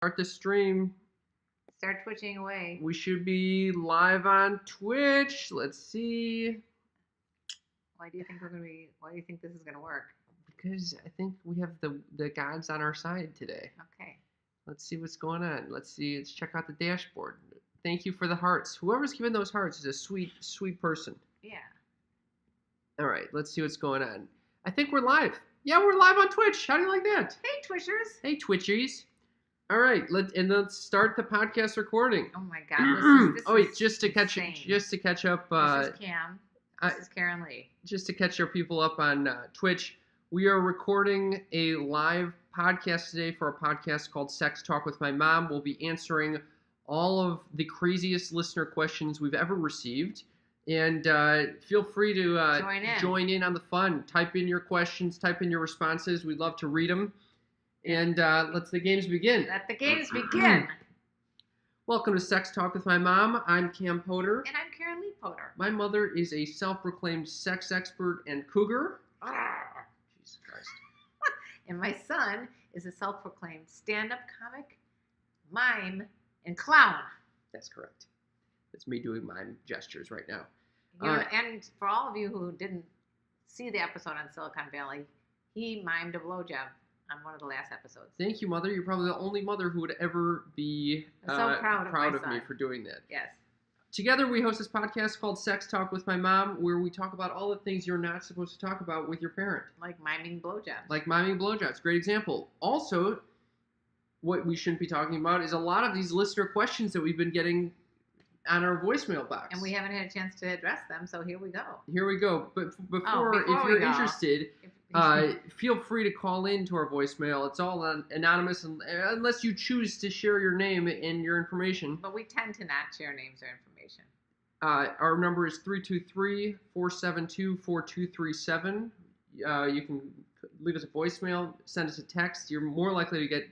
Start the stream. Start twitching away. We should be live on Twitch. Let's see. Why do you think this is gonna work? Because I think we have the gods on our side today. Okay. Let's see what's going on. Let's check out the dashboard. Thank you for the hearts. Whoever's giving those hearts is a sweet, sweet person. Yeah. All right, let's see what's going on. I think we're live. Yeah, we're live on Twitch. How do you like that? Hey, Twitchers. Hey, Twitchies. All right, let's start the podcast recording. Oh my God, this just to catch up. This is Cam. This is KarenLee. Just to catch our people up on Twitch, we are recording a live podcast today for a podcast called Sex Talk with My Mom. We'll be answering all of the craziest listener questions we've ever received. And feel free to join in on the fun. Type in your questions, type in your responses. We'd love to read them. And let the games begin. Let the games begin. Welcome to Sex Talk with My Mom. I'm Cam Poter. And I'm KarenLee Poter. My mother is a self-proclaimed sex expert and cougar. Jesus Christ. And my son is a self-proclaimed stand-up comic, mime, and clown. That's correct. That's me doing mime gestures right now. And for all of you who didn't see the episode on Silicon Valley, he mimed a blowjob on one of the last episodes. Thank you, Mother. You're probably the only mother who would ever be so proud of me for doing that. Yes. Together, we host this podcast called Sex Talk with My Mom, where we talk about all the things you're not supposed to talk about with your parent. Like miming blowjobs. Like miming blowjobs. Great example. Also, what we shouldn't be talking about is a lot of these listener questions that we've been getting on our voicemail box. And we haven't had a chance to address them, so here we go. Here we go. But before if you're interested, feel free to call in to our voicemail. It's all anonymous unless you choose to share your name and your information. But we tend to not share names or information. Our number is 323-472-4237. You can leave us a voicemail, send us a text. You're more likely to get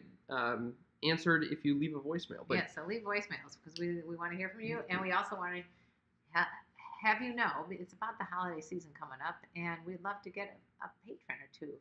answered if you leave a voicemail. But so leave voicemails because we want to hear from you, and we also want to have you know it's about the holiday season coming up, and we'd love to get a patron or two.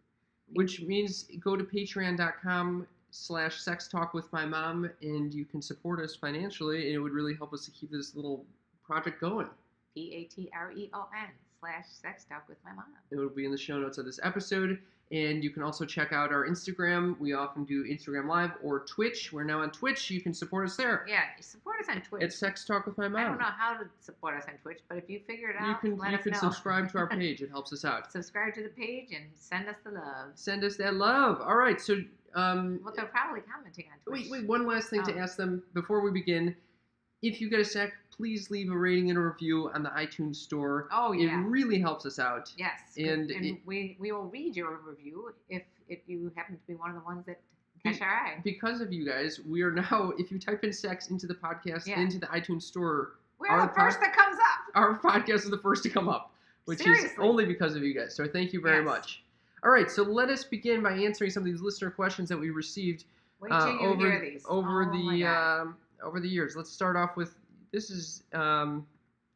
Which means go to patreon.com/sextalkwithmymom, and you can support us financially, and it would really help us to keep this little project going. patreon.com/sextalkwithmymom. It will be in the show notes of this episode. And you can also check out our Instagram. We often do Instagram Live or Twitch. We're now on Twitch. You can support us there. Yeah, support us on Twitch. It's Sex Talk with My Mom. I don't know how to support us on Twitch, but if you figure it out, let us know. Subscribe to our page. It helps us out. Subscribe to the page and send us the love. Send us that love. All right, so... well, they're probably commenting on Twitch. Wait, one last thing to ask them before we begin. If you get a sec, please leave a rating and a review on the iTunes store. Oh, yeah. It really helps us out. Yes. And we will read your review if you happen to be one of the ones that catch our eye. Because of you guys, we are now, if you type in sex into the podcast, into the iTunes store, we're the first that comes up. Our podcast is the first to come up, which is only because of you guys. So thank you very much. All right, so let us begin by answering some of these listener questions that we received hear these. over the years. Let's start off with this is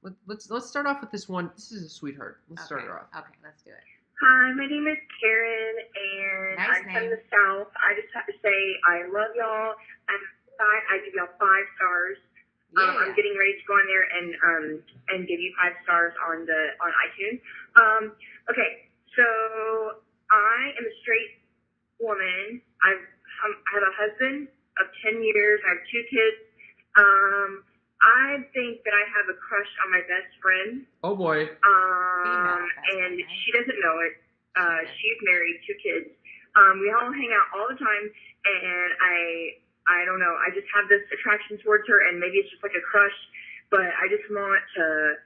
let's start off with this one. This is a sweetheart. Let's start her off. Okay, let's do it. Hi, my name is Karen, and I'm from the South. I just have to say I love y'all. I give y'all 5 stars. Yeah. I'm getting ready to go on there and give you 5 stars on iTunes. Okay, so I am a straight woman. I have a husband of 10 years. I have 2 kids. I think that I have a crush on my best friend. Oh boy. And she doesn't know it. She's married, 2 kids. We all hang out all the time, and I don't know. I just have this attraction towards her, and maybe it's just like a crush, but I just want to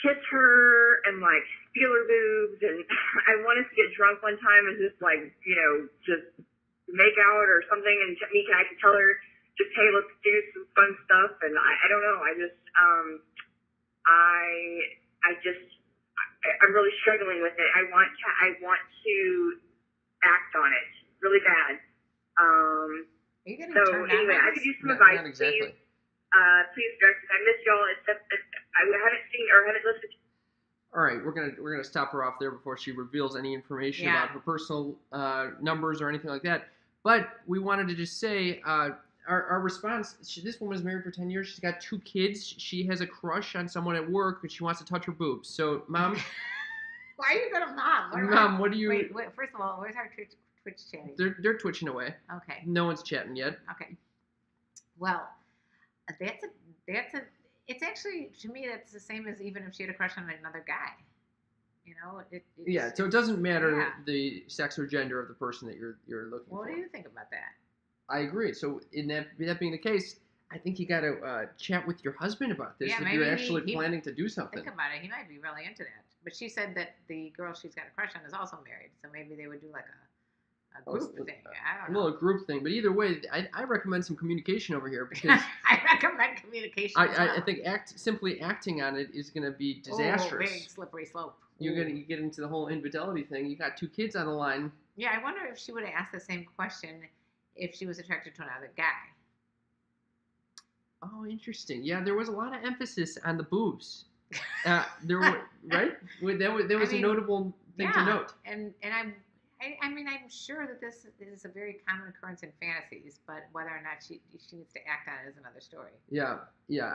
kiss her and like feel her boobs, and I want us to get drunk one time and just like, just make out or something, and I could tell her, just, hey, let's do some fun stuff. And I don't know. I'm really struggling with it. I want to act on it really bad. So anyway, I could use some advice, exactly. Please direct us. I miss y'all. Except I haven't seen or haven't listened to. All right, we're gonna stop her off there before she reveals any information about her personal numbers or anything like that. But we wanted to just say our response. This woman is married for 10 years. She's got 2 kids. She has a crush on someone at work, but she wants to touch her boobs. So, Mom. Why are you going to Mom? Mom, what do you? Wait. First of all, where's our Twitch chatting? They're twitching away. Okay. No one's chatting yet. Okay. Well, that's a. It's actually, to me, that's the same as even if she had a crush on another guy. You know, so it doesn't matter yeah. the sex or gender of the person that you're looking for. What do you think about that? I agree. So in that being the case, I think you got to chat with your husband about this if you're actually planning to do something. Think about it. He might be really into that. But she said that the girl she's got a crush on is also married, so maybe they would do like a group thing. I don't know. A group thing. But either way, I recommend some communication over here because I recommend communication. I think simply acting on it is going to be disastrous. Very slippery slope. You're going to get into the whole infidelity thing. You got 2 kids on the line. Yeah, I wonder if she would have asked the same question if she was attracted to another guy. Oh, interesting. Yeah, there was a lot of emphasis on the boobs. There were right. There was a notable thing to note. And I'm sure that this is a very common occurrence in fantasies, but whether or not she needs to act on it is another story. Yeah.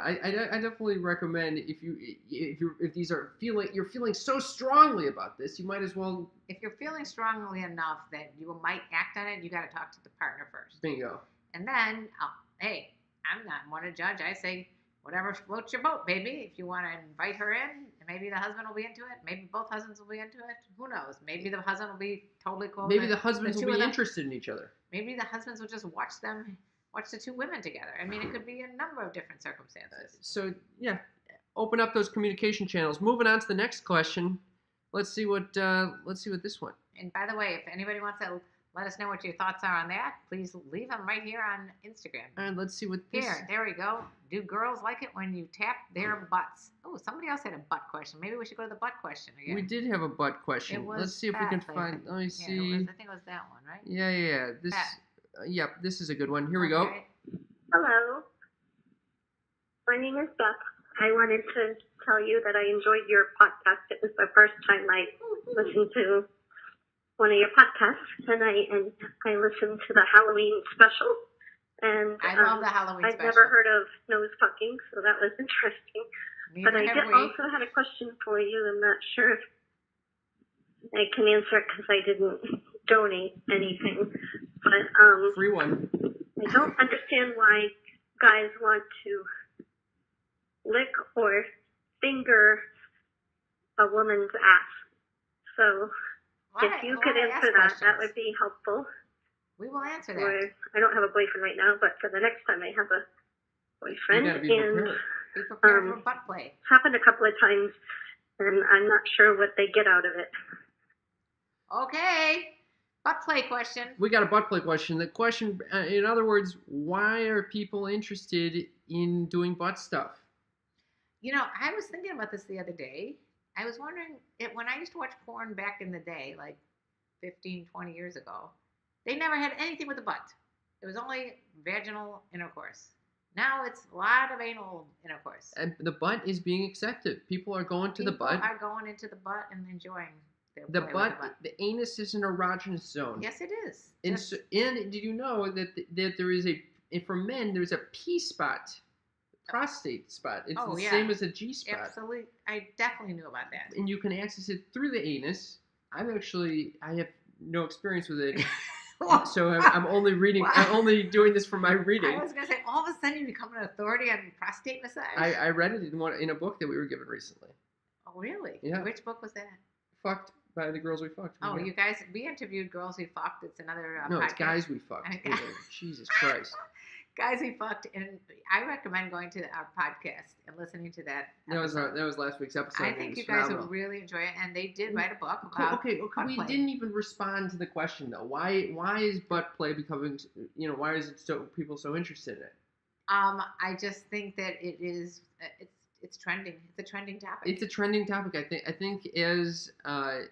I definitely recommend if you're feeling so strongly about this, you might as well. If you're feeling strongly enough that you might act on it, you got to talk to the partner first. Bingo. And then, hey, I'm not one to judge. I say, whatever floats your boat, baby. If you want to invite her in, maybe the husband will be into it. Maybe both husbands will be into it. Who knows? Maybe the husband will be totally cool. Maybe the husbands will be interested in each other. Maybe the husbands will just watch the 2 women together. I mean, it could be a number of different circumstances. So, yeah, open up those communication channels. Moving on to the next question. Let's see what this one. And by the way, if anybody wants to let us know what your thoughts are on that, please leave them right here on Instagram. And let's see what this... There we go. Do girls like it when you tap their butts? Oh, somebody else had a butt question. Maybe we should go to the butt question again. We did have a butt question. Let's see if we can find... Let me see. I think it was that one, right? Yeah. This is a good one. Here we go. Hello. My name is Beth. I wanted to tell you that I enjoyed your podcast. It was the first time I listened to one of your podcasts, and I listened to the Halloween special. And I love the Halloween I've special. never heard of nose fucking, so that was interesting. But I also had a question for you. I'm not sure if I can answer it because I didn't donate anything. But free one. I don't understand why guys want to lick or finger a woman's ass. So if you could answer that would be helpful. We will answer that. Or, I don't have a boyfriend right now, but for the next time I have a boyfriend. Be prepared for butt play. Happened a couple of times, and I'm not sure what they get out of it. Okay. Butt play question. We got a butt play question. The question, in other words, why are people interested in doing butt stuff? You know, I was thinking about this the other day. I was wondering, when I used to watch porn back in the day, like 15, 20 years ago, they never had anything with the butt. It was only vaginal intercourse. Now it's a lot of anal intercourse. And the butt is being accepted. People are going to the butt. People are going into the butt and enjoying the butt. The anus is an erogenous zone. Yes, it is. And did you know that there is for men, there's a P spot. Prostate spot. It's the same as a G spot. Absolutely. I definitely knew about that. And you can access it through the anus. I have no experience with it. So I'm only reading. Wow. I'm only doing this for my reading. I was going to say, all of a sudden you become an authority on prostate massage? I read it in a book that we were given recently. Oh, really? Yeah. Which book was that? Fucked by the Girls We Fucked. Oh, you guys, we interviewed Girls We Fucked. It's another No, podcast. it's Guys We Fucked. Jesus Christ. Guys We Fucked, and I recommend going to our podcast and listening to that. That was last week's episode. I think you guys would really enjoy it, and they did write a book about Okay, we didn't even respond to the question though. Why is butt play becoming? Why is it people so interested in it? I just think that it is. It's trending. It's a trending topic. It's a trending topic. I think as I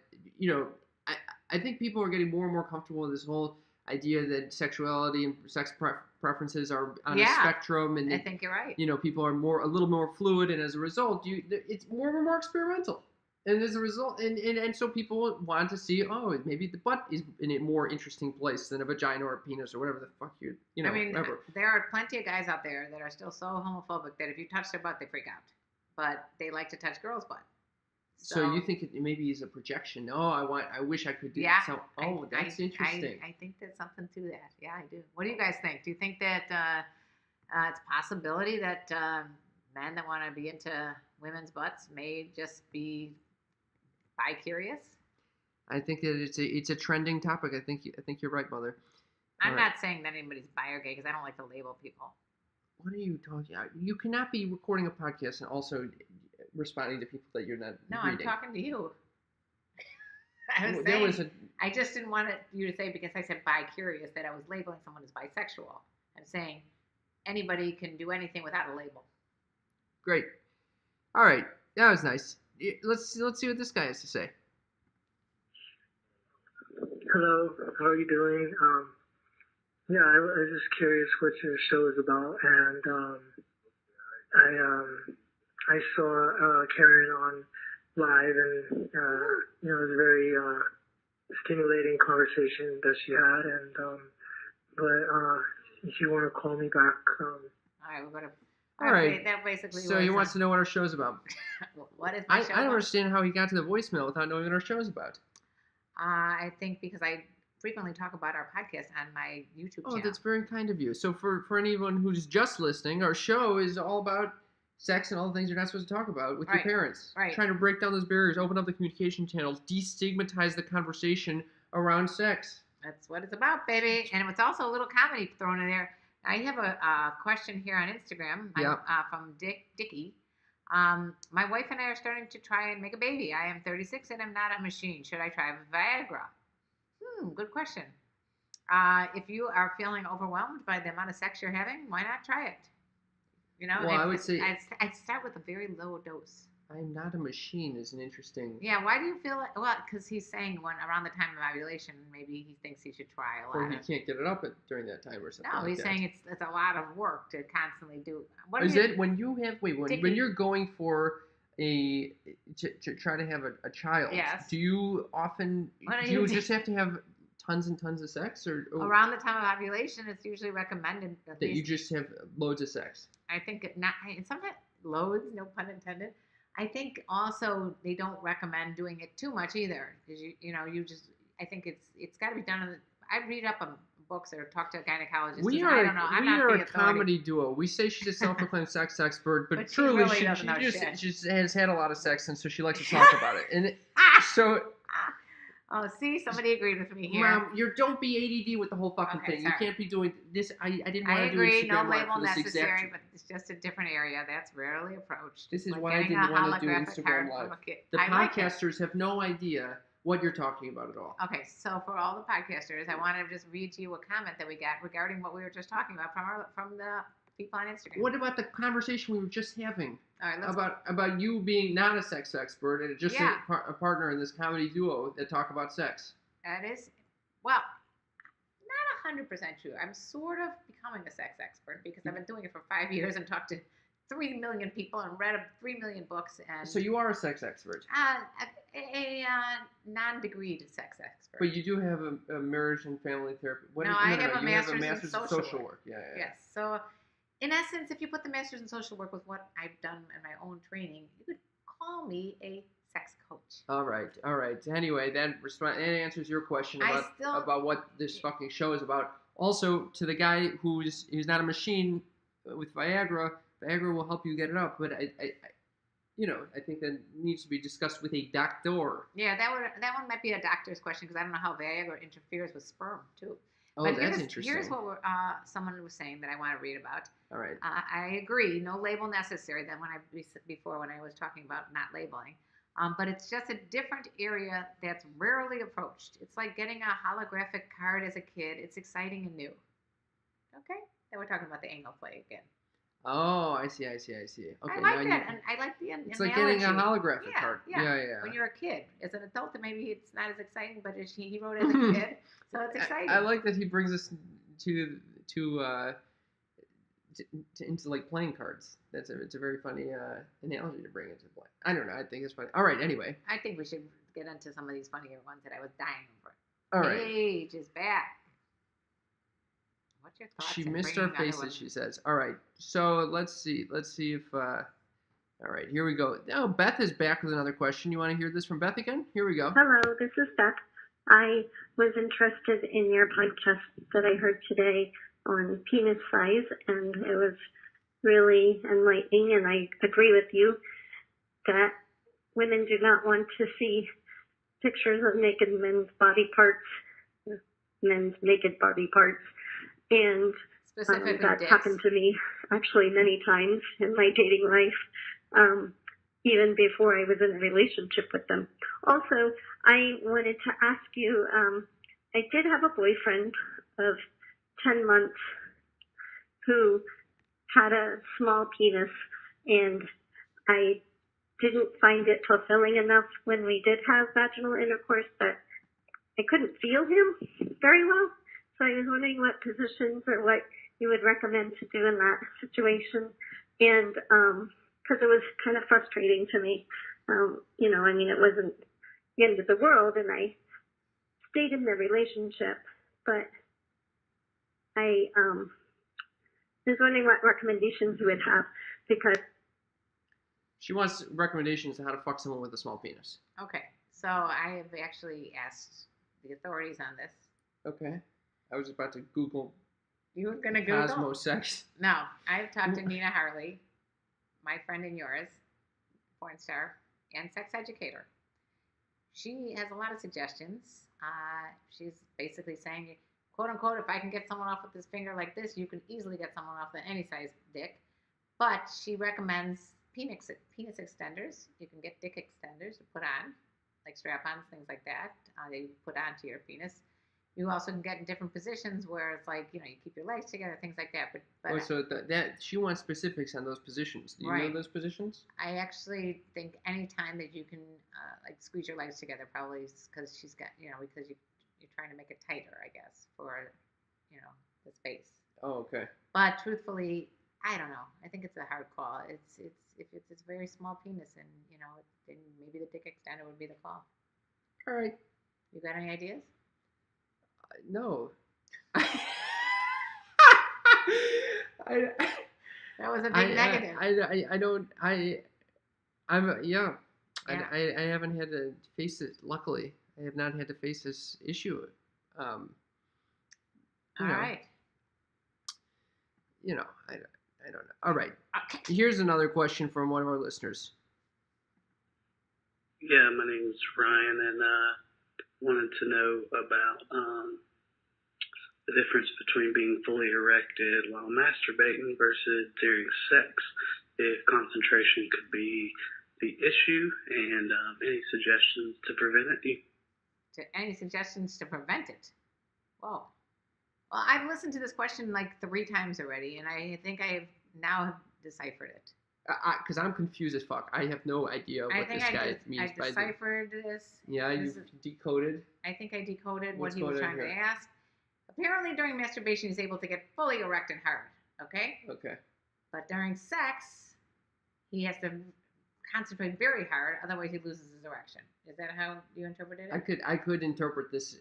think people are getting more and more comfortable with this whole idea that sexuality and sex preferences are on a spectrum, and I think you're right. People are a little more fluid, and as a result, it's more and more experimental. And as a result, and so people want to see, oh, maybe the butt is in a more interesting place than a vagina or a penis or whatever the fuck you know, I mean, whatever. there are plenty of guys out there that are still so homophobic that if you touch their butt, they freak out. But they like to touch girls' butt. So you think it maybe is a projection? Oh, I wish I could do Yeah. so. Oh, that's interesting. I think there's something to that. Yeah, I do. What do you guys think? Do you think that it's a possibility that men that want to be into women's butts may just be bi-curious? I think that it's a trending topic. I think you're right, Mother. I'm not saying that anybody's bi or gay because I don't like to label people. What are you talking about? You cannot be recording a podcast and also responding to people that you're not No, reading. I'm talking to you. I was There saying, was I just didn't want you to say because I said bi-curious that I was labeling someone as bisexual. I'm saying anybody can do anything without a label. Great. All right, that was nice. Let's see what this guy has to say. Hello, how are you doing? Yeah, I was just curious what your show is about, and I saw Karen on live, and it was a very stimulating conversation that she had, and but if you want to call me back, All right, we're gonna. All right. That basically. So he wants to know what our show's about. What is my show? I don't understand how he got to the voicemail without knowing what our show's about. I think because I frequently talk about our podcast on my YouTube channel. Oh, that's very kind of you. So for anyone who's just listening, our show is all about sex and all the things you're not supposed to talk about with your parents. Right. Trying to break down those barriers, open up the communication channels, destigmatize the conversation around sex. That's what it's about, baby. And it's also a little comedy thrown in there. I have a question here on Instagram from Dickie. My wife and I are starting to try and make a baby. I am 36 and I'm not a machine. Should I try Viagra? Good question. If you are feeling overwhelmed by the amount of sex you're having, why not try it? You know, well, I would say I'd start with a very low dose. I'm not a machine is an interesting. Yeah, why do you feel like? Well, because he's saying when around the time of ovulation, maybe he thinks he should try a lot. Or he can't get it up during that time or something. No, like he's that. saying it's a lot of work to constantly do. What is it when you have when you're going for to try to have a child? Yes. Do you often do you just have to have tons and tons of sex, or around the time of ovulation, it's usually recommended that you just have loads of sex? I think sometimes loads, no pun intended. I think also they don't recommend doing it too much either, because I think it's got to be done. I read up on books or talk to a gynecologist. We are a comedy duo. We say she's a self-proclaimed sex expert, but truly she just has had a lot of sex, and so she likes to talk about it. And so. Oh, see, somebody agreed with me here. Mom, don't be ADD with the whole fucking thing. Sorry. You can't be doing this. I didn't want to do agree, Instagram no Live label for this necessary, but it's just a different area that's rarely approached. This is like why I didn't want to do holographic Instagram card Live. from The like podcasters have no idea what you're talking about at all. Okay, so for all the podcasters, I want to just read to you a comment that we got regarding what we were just talking about from the people on Instagram. What about the conversation we were just having? All right, about you being not a sex expert and just a partner in this comedy duo that talk about sex? That is, well, not 100% true. I'm sort of becoming a sex expert because I've been doing it for 5 years and talked to 3 million people and read 3 million books. And so you are a sex expert. A non-degreed sex expert. But you do have a marriage and family therapy. I have a master's in social work. Yeah. Yes. So, in essence, if you put the master's in social work with what I've done in my own training, you could call me a sex coach. All right. Anyway, that answers your question about what this fucking show is about. Also, to the guy who's not a machine with Viagra will help you get it up. But I think that needs to be discussed with a doctor. Yeah, that one might be a doctor's question because I don't know how Viagra interferes with sperm too. Oh, but that's interesting. Here's what someone was saying that I want to read about. All right. I agree. No label necessary. Than when I was talking about not labeling. But it's just a different area that's rarely approached. It's like getting a holographic card as a kid. It's exciting and new. Okay? Then we're talking about the anal play again. Oh, I see. Okay, I like that. And I like the analogy. It's like getting a holographic card. Yeah. When you're a kid. As an adult, maybe it's not as exciting, but he wrote it as a kid, so it's exciting. I like that he brings us to into like playing cards. It's a very funny analogy to bring into play. I don't know. I think it's funny. All right. Anyway. I think we should get into some of these funnier ones that I was dying over. All right. Paige is back. What's your thoughts? She on missed our bringing other faces. women? She says. All right. So let's see. Let's see if. All right. Here we go. Oh, Beth is back with another question. You want to hear this from Beth again? Here we go. Hello, this is Beth. I was interested in your podcast that I heard today on penis size, and it was really enlightening, and I agree with you that women do not want to see pictures of naked men's naked body parts, and Specifically that dicks. happened to me actually many times in my dating life, even before I was in a relationship with them. Also, I wanted to ask you, I did have a boyfriend of 10 months who had a small penis, and I didn't find it fulfilling enough when we did have vaginal intercourse that I couldn't feel him very well. So I was wondering what positions or what you would recommend to do in that situation. And because it was kind of frustrating to me. It wasn't the end of the world, and I stayed in the relationship, but I was wondering what recommendations you would have, because She wants recommendations on how to fuck someone with a small penis. Okay, so I have actually asked the authorities on this. Okay. I was about to Google You were gonna Google? Cosmo sex. No, I've talked to Nina Harley, my friend and yours, porn star, and sex educator. She has a lot of suggestions. She's basically saying, quote unquote, if I can get someone off with this finger like this, you can easily get someone off with any size dick. But she recommends penis extenders. You can get dick extenders to put on, like strap-ons, things like that. They put onto your penis. You also can get in different positions where it's like, you keep your legs together, things like that. But So that she wants specifics on those positions. Do you know those positions? I actually think any time that you can like squeeze your legs together, probably because she's got, because you're trying to make it tighter, I guess, for, the space. Oh, okay. But truthfully, I don't know. I think it's a hard call. It's if it's a very small penis, and then maybe the dick extender would be the call. All right. You got any ideas? No. That was a big negative. I haven't had to face it. Luckily, I have not had to face this issue. All right. I don't know. All right. Okay. Here's another question from one of our listeners. Yeah, my name's Ryan, and wanted to know about the difference between being fully erected while masturbating versus during sex, if concentration could be the issue, and any suggestions to prevent it. Any suggestions to prevent it? Whoa. Well, I've listened to this question like 3 times already, and I think I have now deciphered it. Because I'm confused as fuck. I have no idea what this guy means by I deciphered this. Yeah, you decoded. I think I decoded What's what he was going on trying to here? ask. Apparently, during masturbation, he's able to get fully erect and hard. Okay? Okay. But during sex, he has to concentrate very hard, otherwise he loses his erection. Is that how you interpreted it? I could interpret this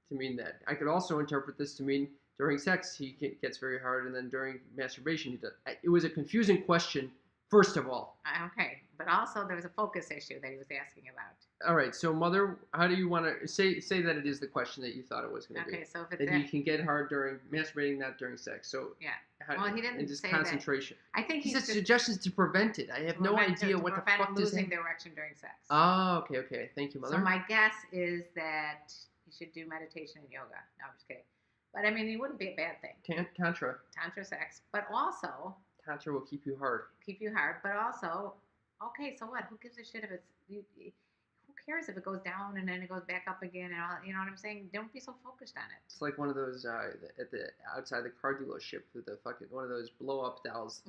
to mean that. I could also interpret this to mean during sex he gets very hard, and then during masturbation he does. It was a confusing question, first of all. Okay, but also there was a focus issue that he was asking about. All right, so Mother, how do you want to say that it is the question that you thought it was going to be? Okay, so if it's that he can get hard during masturbating, not during sex. So yeah. Well, he didn't and just say concentration. That. I think he he's said just suggestions to prevent it. I have no idea what the fuck this is. losing the erection during sex. Oh, okay. Thank you, Mother. So my guess is that he should do meditation and yoga. No, I'm just kidding. But I mean, it wouldn't be a bad thing. Tantra. Tantra sex, but also Tantra will keep you hard. But also, okay, so what? Who gives a shit if it's? Who cares if it goes down and then it goes back up again and all? You know what I'm saying? Don't be so focused on it. It's like one of those at the outside the car dealership with the fucking one of those blow up dolls.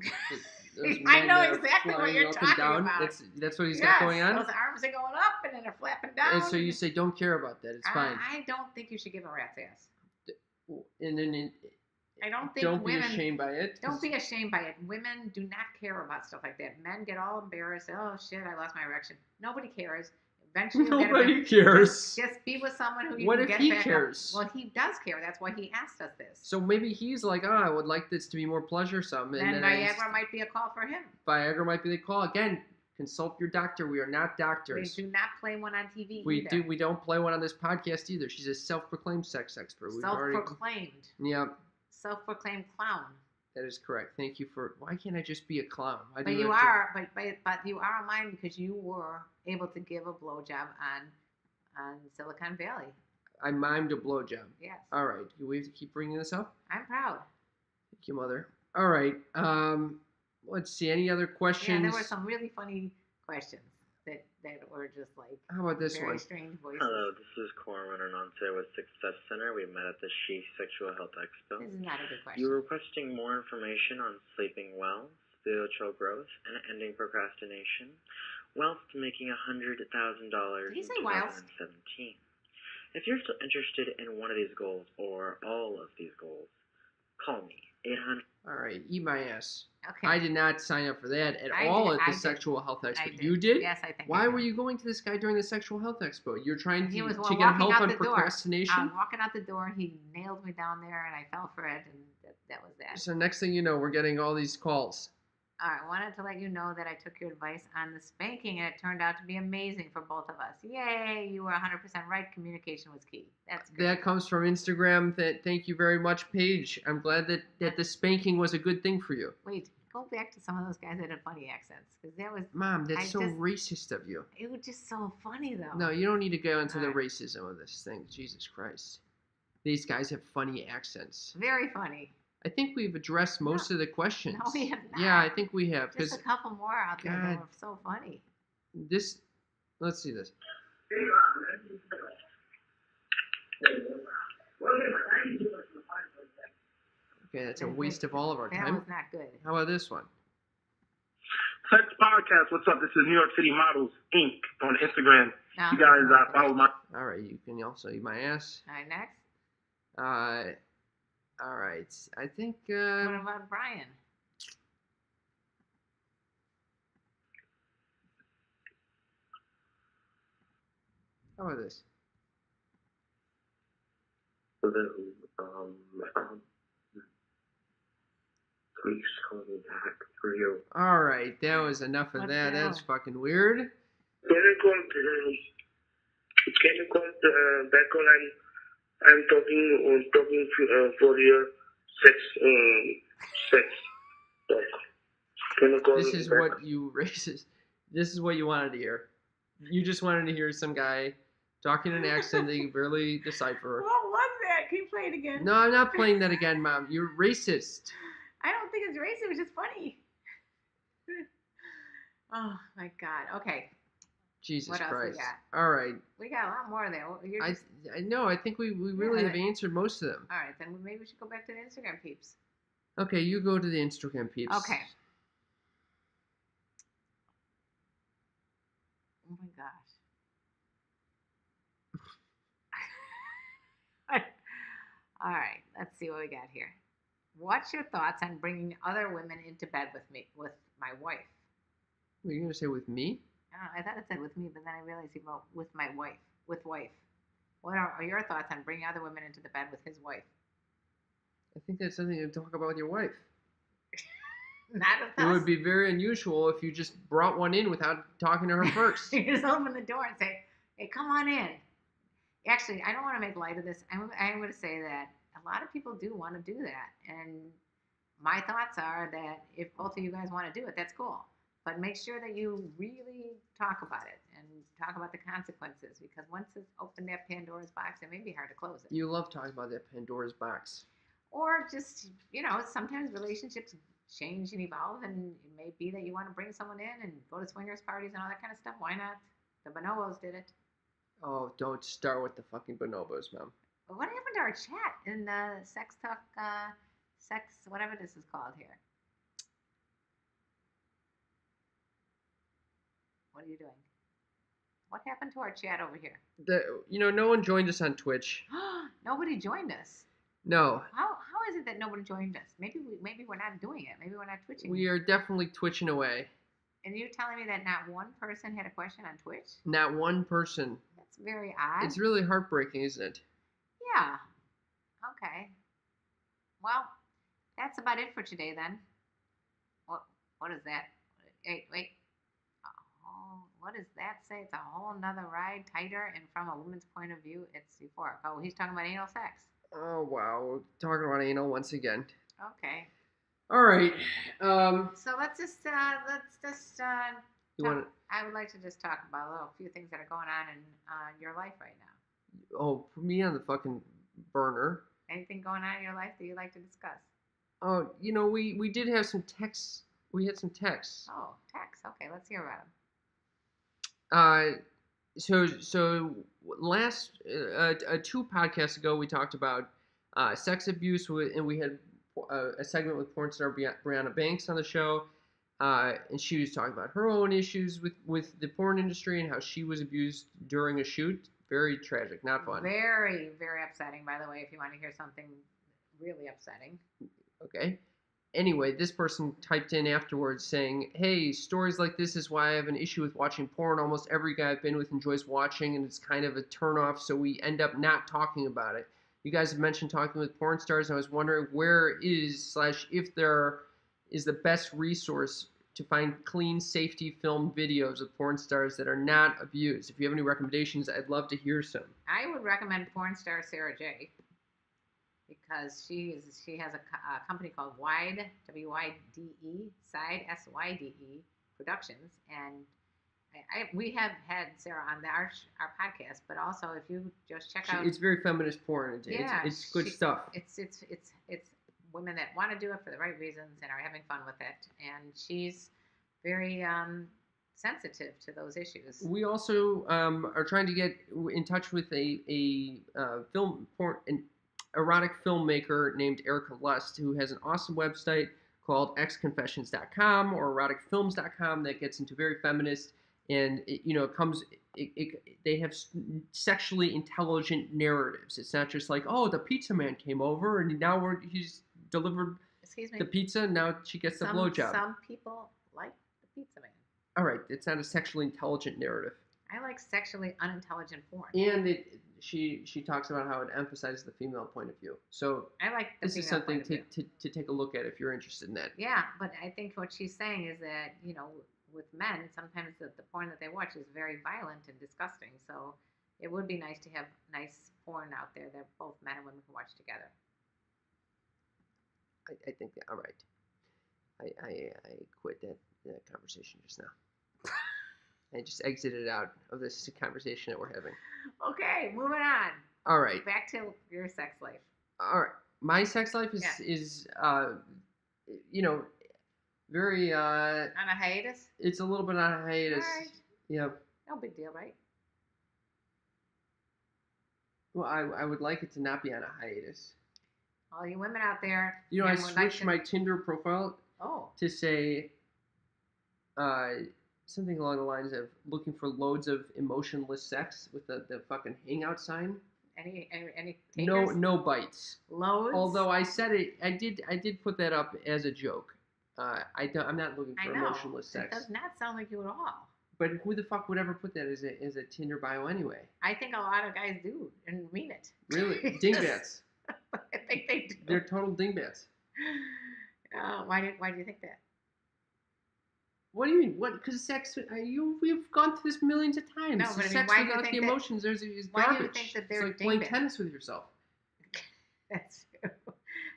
Those I know men exactly what you're up and talking down. about. That's what he's got going on. Those arms are going up and then they're flapping down. And so you say, don't care about that. It's fine. I don't think you should give a rat's ass. And then I don't think Don't women... be ashamed by it. Don't be ashamed by it. Women do not care about stuff like that. Men get all embarrassed. Oh, shit, I lost my erection. Nobody cares. Eventually you'll Nobody get cares. Just be with someone who you What can if get he back cares? up. Well, he does care. That's why he asked us this. So maybe he's like, I would like this to be more pleasuresome. Then Viagra might be a call for him. Viagra might be the call. Again, consult your doctor. We are not doctors. We do not play one on TV We either. We don't play one on this podcast either. She's a self-proclaimed sex expert. Self-proclaimed. Yeah. Self-proclaimed clown. That is correct. Thank you for. Why can't I just be a clown? But you are a mime because you were able to give a blowjob on Silicon Valley. I mimed a blowjob. Yes. All right. Do we have to keep bringing this up? I'm proud. Thank you, Mother. All right. Let's see. Any other questions? Yeah, there were some really funny questions that were just like. How about this very one? strange voices. Hello, this is Corwin Renante with Success Center. We met at the She Sexual Health Expo. This is not a good question. You were requesting more information on sleeping well, spiritual growth, and ending procrastination, whilst making $100,000 Did he in say whilst? 2017. If you're still interested in one of these goals or all of these goals, call me 800. All right. Eat my ass. Okay. I did not sign up for that at I all did. at the I did. Sexual Health Expo. I did. You did? Yes, I think. Why were you going to this guy during the Sexual Health Expo? You're trying He was to walking get help out on the door. procrastination? I was walking out the door, and he nailed me down there, and I fell for it, and that was that. So next thing you know, we're getting all these calls. All right, I wanted to let you know that I took your advice on the spanking, and it turned out to be amazing for both of us. Yay, you were 100% right. Communication was key. That's good. That comes from Instagram. Thank you very much, Paige. I'm glad that the spanking was a good thing for you. Wait, go back to some of those guys that had funny accents, because that was... Mom, that's I so just- racist of you. It was just so funny, though. No, you don't need to go into the All right. racism of this thing. Jesus Christ. These guys have funny accents. Very funny. I think we've addressed most of the questions. No, we have not. Yeah, I think we have. Just Because a couple more out there that God. were so funny. this, let's see this. Okay, that's a waste of all of our That time. was not good. How about this one? Sex Podcast. What's up? This is New York City Models Inc. on Instagram. No, You guys that's not good. follow my. All right, you can also eat my ass. All right, next. All right. I think. What about Brian? How about this? Please call me back for you. All right, that was enough of What's that. that That's one? fucking weird. Can you come back on? I'm talking for your sex talk. Can you call This me is back? what you racist. This is what you wanted to hear. You just wanted to hear some guy talking in an accent that you barely decipher. What was that? Can you play it again? No, I'm not playing that again, Mom. You're racist. I don't think it's racist. It was just funny. Oh my God. Okay, Jesus What else we Christ. got? All right. we got a lot more there. You're just... I know. I think we really Yeah, have answered most of them. All right, then maybe we should go back to the Instagram peeps. Okay, you go to the Instagram peeps. Okay. Oh my gosh. All right, let's see what we got here. What's your thoughts on bringing other women into bed with my wife? Were you gonna say with me? I thought it said with me, but then I realized he wrote with my wife. With wife. What are your thoughts on bringing other women into the bed with his wife? I think that's something to talk about with your wife. Not with It us. would be very unusual if you just brought one in without talking to her first. You just open the door and say, "Hey, come on in." Actually, I don't want to make light of this. I'm going to say that a lot of people do want to do that, and my thoughts are that if both of you guys want to do it, that's cool. But make sure that you really talk about it and talk about the consequences, because once it's opened that Pandora's box, it may be hard to close it. You love talking about that Pandora's box. Or just, sometimes relationships change and evolve, and it may be that you want to bring someone in and go to swingers parties and all that kind of stuff. Why not? The bonobos did it. Oh, don't start with the fucking bonobos, Mom. But what happened to our chat in the sex talk, whatever this is called here? What are you doing? What happened to our chat over here? No one joined us on Twitch. Nobody joined us. No. How is it that nobody joined us? Maybe we're not doing it. Maybe we're not twitching. We are definitely twitching away. And you're telling me that not one person had a question on Twitch? Not one person. That's very odd. It's really heartbreaking, isn't it? Yeah. Okay. Well, that's about it for today then. What is that? Wait. Oh, what does that say? It's a whole nother ride, tighter, and from a woman's point of view, it's euphoric. Oh, he's talking about anal sex. Oh, wow. We're talking about anal once again. Okay. All right. So let's just You want? I would like to just talk about a few things that are going on in your life right now. Oh, put me on the fucking burner. Anything going on in your life that you'd like to discuss? Oh, we did have some texts. We had some texts. Oh, text. Okay, let's hear about them. So last 2 podcasts ago, we talked about sex abuse, and we had a segment with porn star Brianna Banks on the show, and she was talking about her own issues with the porn industry and how she was abused during a shoot. Very tragic, not fun. Very, very upsetting, by the way, if you want to hear something really upsetting. Okay. Anyway, this person typed in afterwards saying, hey, stories like this is why I have an issue with watching porn. Almost every guy I've been with enjoys watching, and it's kind of a turnoff, so we end up not talking about it. You guys have mentioned talking with porn stars, and I was wondering where if there is the best resource to find clean, safety film videos of porn stars that are not abused. If you have any recommendations, I'd love to hear some. I would recommend porn star Sarah J. because she has a company called WYDE, W-Y-D-E, Side, S-Y-D-E Productions, and we have had Sarah on our podcast, but also if you just check out, it's very feminist porn. It's good stuff. It's women that want to do it for the right reasons and are having fun with it, and she's very sensitive to those issues. We also are trying to get in touch with an erotic filmmaker named Erica Lust, who has an awesome website called xconfessions.com or eroticfilms.com that gets into very feminist and they have sexually intelligent narratives. It's not just like, oh, the pizza man came over and now he's delivered the pizza and now she gets the blowjob. Some people like the pizza man. All right, it's not a sexually intelligent narrative. I like sexually unintelligent porn. And she talks about how it emphasizes the female point of view. So I like the this is something to take a look at if you're interested in that. Yeah, but I think what she's saying is that, with men, sometimes the porn that they watch is very violent and disgusting. So it would be nice to have nice porn out there that both men and women can watch together. I think that, all right. I quit that conversation just now. I just exited out of this conversation that we're having. Okay, moving on. All right. Back to your sex life. All right. My sex life is very on a hiatus? It's a little bit on a hiatus. All right. Yeah. No big deal, right? Well, I would like it to not be on a hiatus. All you women out there. I switched my Tinder profile to say something along the lines of looking for loads of emotionless sex with the fucking hangout sign. Any takers? No bites. Loads? Although I said it, I did put that up as a joke. I'm not looking for emotionless sex. It does not sound like you at all. But who the fuck would ever put that as a Tinder bio anyway? I think a lot of guys do and mean it. Really? Dingbats. I think they do. They're total dingbats. Why do you think that? What do you mean? What? Because sex, we've gone through this millions of times. No, but sex without the emotions is garbage. Why do you think that they're it's like playing tennis with yourself. That's true.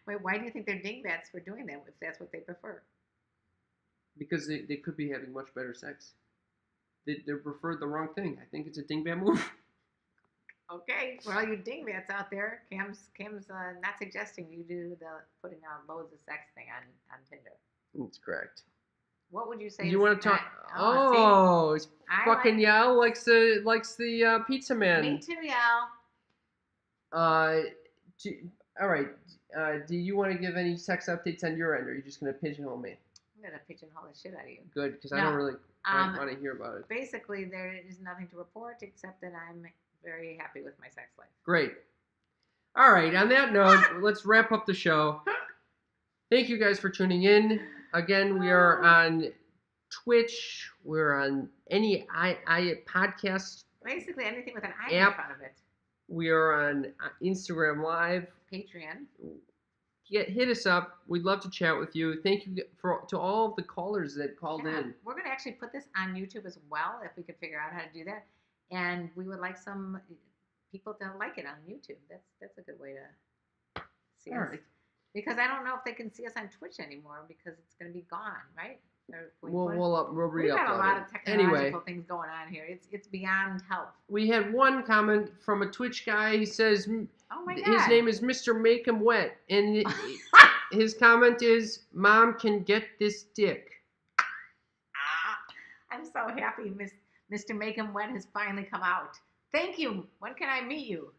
Wait, why do you think they're dingbats for doing that if that's what they prefer? Because they could be having much better sex. They preferred the wrong thing. I think it's a dingbat move. Okay, for all you dingbats out there, Cam's not suggesting you do the putting on loads of sex thing on Tinder. That's correct. What would you say? You want to talk? It's fucking Yao likes the pizza man. Me too, Yao. All right. Do you want to give any sex updates on your end, or are you just going to pigeonhole me? I'm going to pigeonhole the shit out of you. Good, because I don't really want to hear about it. Basically, there is nothing to report except that I'm very happy with my sex life. Great. All right. On that note, let's wrap up the show. Thank you guys for tuning in. Again, we are on Twitch. We're on any podcast. Basically anything with an I App. in front of it. We are on Instagram Live. Patreon. Hit us up. We'd love to chat with you. Thank you to all of the callers that called in. We're going to actually put this on YouTube as well if we could figure out how to do that. And we would like some people to like it on YouTube. That's a good way to see us. Right. Because I don't know if they can see us on Twitch anymore because it's going to be gone, right? We'll re-upload We've got a lot of technological anyway, things going on here. It's beyond help. We had one comment from a Twitch guy. He says, "Oh my God, his name is Mr. Make 'Em Wet," and his comment is, "Mom can get this dick." I'm so happy, Mr. Make 'Em Wet has finally come out. Thank you. When can I meet you?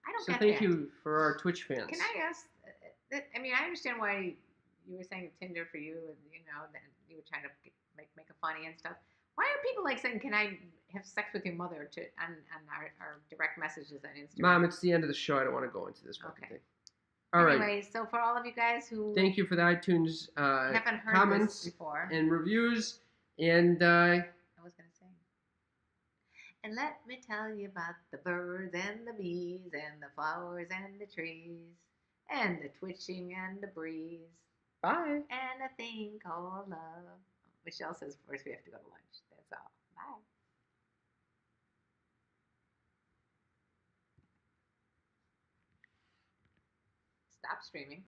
I don't get that. Thank you for our Twitch fans. Can I ask? I mean, I understand why you were saying Tinder for you, and that you were trying to make it funny and stuff. Why are people like saying, "Can I have sex with your mother?" on our direct messages on Instagram? Mom, it's the end of the show. I don't want to go into this fucking thing. All right. Anyway, so for all of you guys who thank you for the iTunes haven't heard comments this before and reviews, and I was gonna sing. And let me tell you about the birds and the bees and the flowers and the trees and the twitching and the breeze. Bye. And a thing called love. Michelle says first we have to go to lunch. That's all. Bye. Stop streaming.